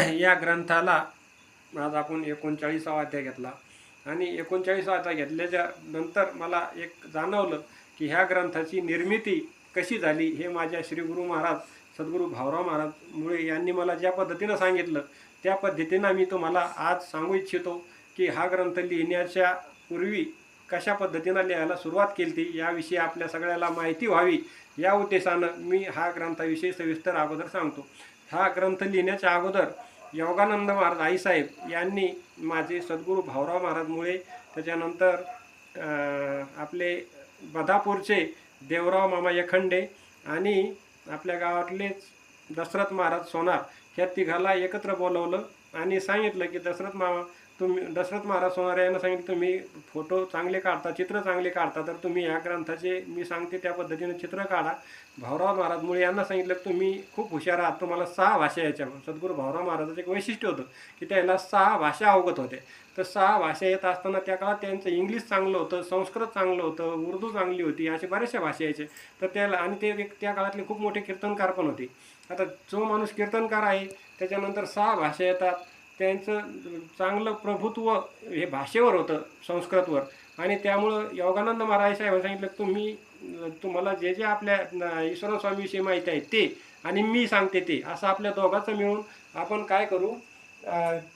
या ग्रंथाला आज आपण 39वा अध्याय घेतला आणि 39वा अध्याय घेतल्याच्या नंतर मला एक जाणवलं की ह्या ग्रंथाची निर्मिती कशी झाली हे माझ्या श्री गुरु महाराज सद्गुरू भाऊराव महाराज मुळे यांनी मला ज्या पद्धतीनं सांगितलं त्या पद्धतीनं मी तुम्हाला आज सांगू इच्छितो की हा ग्रंथ लिहिण्याच्या पूर्वी कशा पद्धतीनं लिहायला सुरुवात केली ती याविषयी आपल्या सगळ्याला माहिती व्हावी या उद्देशानं मी हा ग्रंथाविषयी सविस्तर अगोदर सांगतो। हा ग्रंथ लिहिण्याच्या अगोदर योगानंद महाराज आईसाहेब यांनी माझे सद्गुरू भाऊराव महाराज मुळे त्याच्यानंतर आपले बदापूरचे देवराव मामा यखंडे आणि आपल्या गावातलेच दशरथ महाराज सोनार ह्या तिघाला एकत्र बोलवलं आणि सांगितलं की दशरथ महाराज सोनार यांना सांगितलं तुम्ही फोटो चांगले काढता, चित्र चांगले काढता, तर तुम्ही या ग्रंथाचे मी सांगते त्या पद्धतीने चित्र काढा। भाऊराव महाराज मुळे यांना सांगितलं तुम्ही खूप हुशार आहात, तुम्हाला 6 भाषा यायच्या। सद्गुरू भाऊराव महाराजाचं एक वैशिष्ट्य होतं की त्याला 6 भाषा अवगत होत्या। तर 6 भाषा येत असताना त्या काळात त्यांचं इंग्लिश चांगलं होतं, संस्कृत चांगलं होतं, उर्दू चांगली होती, अशा बऱ्याचशा भाषा यायच्या। तर त्याला आणि ते त्या काळातले खूप मोठे कीर्तनकार पण होते। आता जो माणूस कीर्तनकार आहे त्याच्यानंतर 6 भाषा येतात, त्यांचं चांगलं प्रभुत्व हे भाषेवर होतं, संस्कृतवर, आणि त्यामुळं योगानंद महाराज साहेब सांगितलं तुम्हाला जे जे आपल्या ईश्वर स्वामीविषयी माहिती आहे ते आणि मी सांगते ते असं आपल्या दोघांचं मिळून आपण काय करू,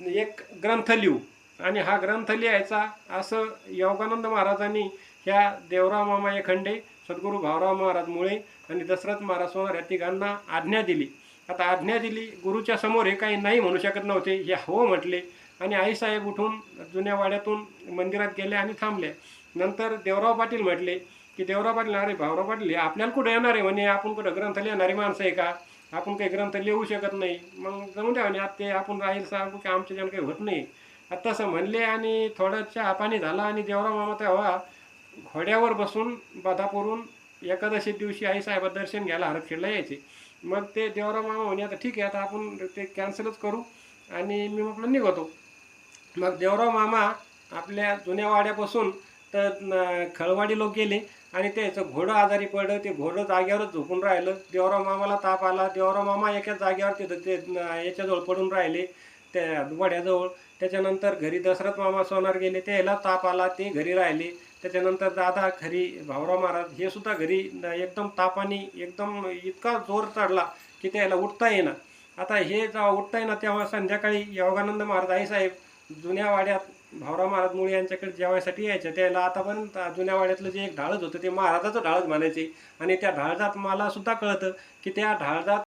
एक ग्रंथ लिहू आणि हा ग्रंथ लिहायचा असं योगानंद महाराजांनी ह्या देवराव मामा यखंडे, सद्गुरू भाऊराव महाराज मुळे आणि दशरथ महाराज सोनार या तिघांना आज्ञा दिली। आता आज्ञा दिली, गुरुच्या समोर हे काही नाही म्हणू शकत नव्हते, हे हो म्हटले आणि आईसाहेब उठून जुन्या वाड्यातून मंदिरात गेले आणि थांबले। नंतर देवराव पाटील म्हटले की देवराव पाटील अरे भाऊराव पाटील हे आपल्याला कुठं येणार आहे म्हणे, आपण कुठं ग्रंथ लिहिणारी माणसं आहे का, आपण काही ग्रंथ लिहू शकत नाही, मग जाऊन द्या म्हणे, आता ते आपण राहील सांगू की आमच्याच्यानं काही होत नाही आता तसं म्हणले। आणि थोडं चहा पाणी झाला आणि देवराव मामा तेव्हा घोड्यावर बसून बदापूरहून एकादशी दिवशी आईसाहेब दर्शन घ्यायला हरखेडला यायचे। मग ते देवराव मामा म्हणे आता ठीक आहे, आता आपण ते कॅन्सलच करू आणि मी म्हटलं निघतो। मग देवराव मामा आपल्या जुन्या वाड्यापासून तर खळवाडी लोक गेले आणि त्याचं घोडं आजारी पडलं, ते घोडं जागेवरच झोपून राहिलं। देवराव मामाला ताप आला, देवराव मामा एका जागेवर ते याच्याजवळ पडून राहिले त्या वड्याजवळ। त्याच्यानंतर घरी दशरथ मामा सोनार गेले, त्याला ताप आला, ते घरी राहिले। त्याच्यानंतर दादा खरी भाऊराव महाराज हे सुद्धा घरी एकदम तापाने एकदम इतका जोर चढला की त्याला उठता येईना। आता हे जेव्हा उठता येईना तेव्हा संध्याकाळी योगानंद महाराज आईसाहेब जुन्या वाड्यात भाऊराव महाराज मुळे यांच्याकडे जेवायसाठी यायचे। त्याला आतापर्यंत जुन्या वाड्यातलं जे एक ढाळच होतं ते महाराजाचं ढाळच म्हणायचे आणि त्या ढाळजात मला सुद्धा कळतं की त्या ढाळजात